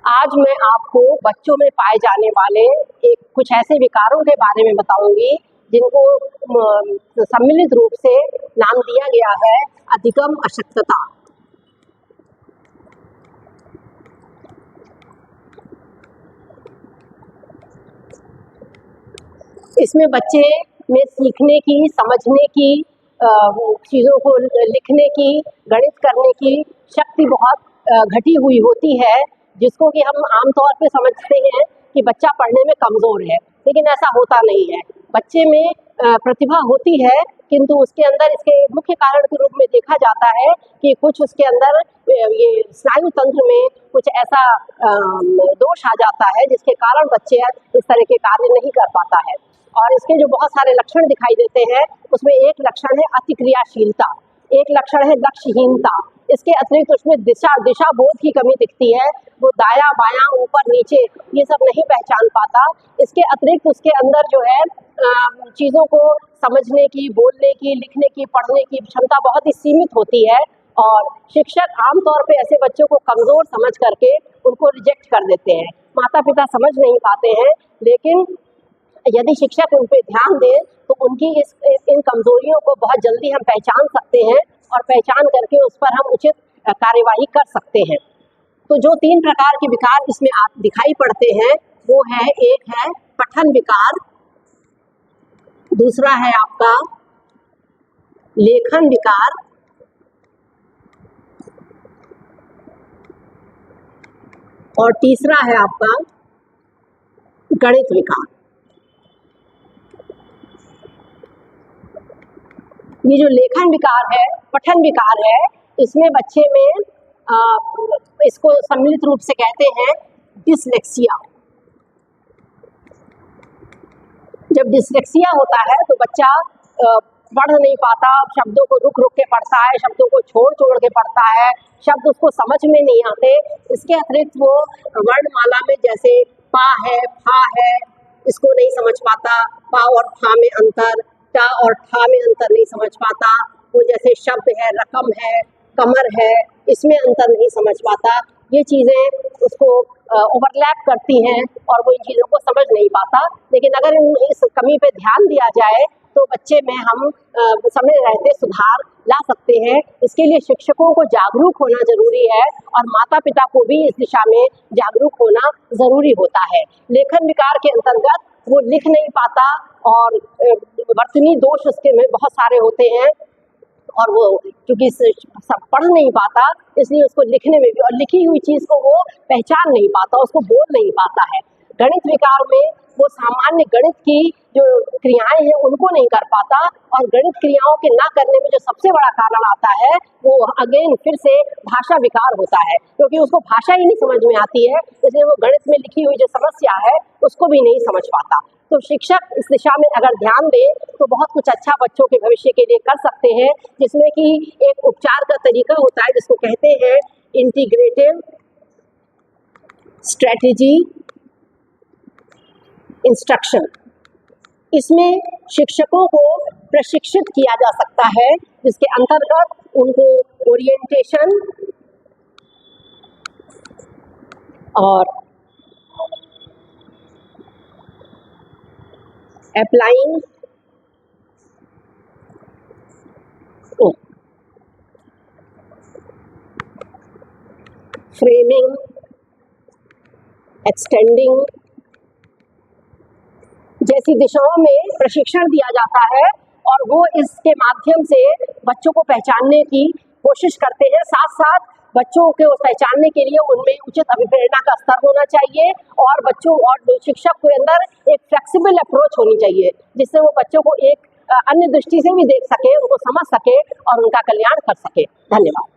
आज मैं आपको बच्चों में पाए जाने वाले कुछ ऐसे विकारों के बारे में बताऊंगी जिनको सम्मिलित रूप से नाम दिया गया है अधिगम अशक्तता। इसमें बच्चे में सीखने की, समझने की, चीज़ों को लिखने की, गणित करने की शक्ति बहुत घटी हुई होती है, जिसको कि हम आमतौर पे समझते हैं कि बच्चा पढ़ने में कमज़ोर है, लेकिन ऐसा होता नहीं है। बच्चे में प्रतिभा होती है, किंतु उसके अंदर इसके मुख्य कारण के रूप में देखा जाता है कि कुछ उसके अंदर ये स्नायु तंत्र में कुछ ऐसा दोष आ जाता है जिसके कारण बच्चे इस तरह के कार्य नहीं कर पाता है। और इसके जो बहुत सारे लक्षण दिखाई देते हैं, उसमें एक लक्षण है अतिक्रियाशीलता, एक लक्षण है लक्ष्यहीनता। इसके अतिरिक्त उसमें दिशा बोध की कमी दिखती है, वो दायां बायां ऊपर नीचे ये सब नहीं पहचान पाता। इसके अतिरिक्त उसके अंदर जो है चीज़ों को समझने की, बोलने की, लिखने की, पढ़ने की क्षमता बहुत ही सीमित होती है, और शिक्षक आमतौर पे ऐसे बच्चों को कमज़ोर समझ करके उनको रिजेक्ट कर देते हैं। माता पिता समझ नहीं पाते हैं, लेकिन यदि शिक्षक उन पे ध्यान दें तो उनकी इन कमजोरियों को बहुत जल्दी हम पहचान सकते हैं, और पहचान करके उस पर हम उचित कार्यवाही कर सकते हैं। तो जो 3 प्रकार के विकार इसमें दिखाई पड़ते हैं वो है, एक है पठन विकार, दूसरा है आपका लेखन विकार, और तीसरा है आपका गणित विकार। ये जो लेखन विकार है, पठन विकार है, इसमें बच्चे में इसको सम्मिलित रूप से कहते हैं डिसलेक्सिया। जब डिसलेक्सिया होता है तो बच्चा पढ़ नहीं पाता, शब्दों को रुक रुक के पढ़ता है, शब्दों को छोड़ छोड़ के पढ़ता है, शब्द उसको समझ में नहीं आते। इसके अतिरिक्त वो वर्णमाला में जैसे पा है, फा है, इसको नहीं समझ पाता, पा और फा में अंतर, टा और ठा में अंतर नहीं समझ पाता। वो जैसे शब्द है, रकम है, कमर है, इसमें अंतर नहीं समझ पाता। ये चीज़ें उसको ओवरलैप करती हैं और वो इन चीज़ों को समझ नहीं पाता। लेकिन अगर इस कमी पे ध्यान दिया जाए तो बच्चे में हम समय रहते सुधार ला सकते हैं। इसके लिए शिक्षकों को जागरूक होना जरूरी है, और माता पिता को भी इस दिशा में जागरूक होना ज़रूरी होता है। लेखन विकार के अंतर्गत वो लिख नहीं पाता, और वर्तनी दोष उसके में बहुत सारे होते हैं, और वो क्योंकि सब पढ़ नहीं पाता, इसलिए उसको लिखने में भी, और लिखी हुई चीज़ को वो पहचान नहीं पाता, उसको बोल नहीं पाता है। गणित विकार में वो सामान्य गणित की जो क्रियाएं हैं उनको नहीं कर पाता, और गणित क्रियाओं के ना करने में जो सबसे बड़ा कारण आता है वो अगेन फिर से भाषा विकार होता है, क्योंकि उसको भाषा ही नहीं समझ में आती है, इसलिए वो गणित में लिखी हुई जो समस्या है उसको भी नहीं समझ पाता। तो शिक्षक इस दिशा में अगर ध्यान दे तो बहुत कुछ अच्छा बच्चों के भविष्य के लिए कर सकते हैं, जिसमें कि एक उपचार का तरीका होता है जिसको कहते हैं इंटीग्रेटिव स्ट्रेटेजी इंस्ट्रक्शन। इसमें शिक्षकों को प्रशिक्षित किया जा सकता है, जिसके अंतर्गत उनको ओरिएंटेशन और अप्लाइंग फ्रेमिंग, एक्सटेंडिंग जैसी दिशाओं में प्रशिक्षण दिया जाता है, और वो इसके माध्यम से बच्चों को पहचानने की कोशिश करते हैं। साथ साथ बच्चों को पहचानने के लिए उनमें उचित अभिप्रेरणा का स्तर होना चाहिए, और बच्चों और शिक्षक के अंदर एक फ्लेक्सिबल अप्रोच होनी चाहिए, जिससे वो बच्चों को एक अन्य दृष्टि से भी देख सके, उनको समझ सके और उनका कल्याण कर सके। धन्यवाद।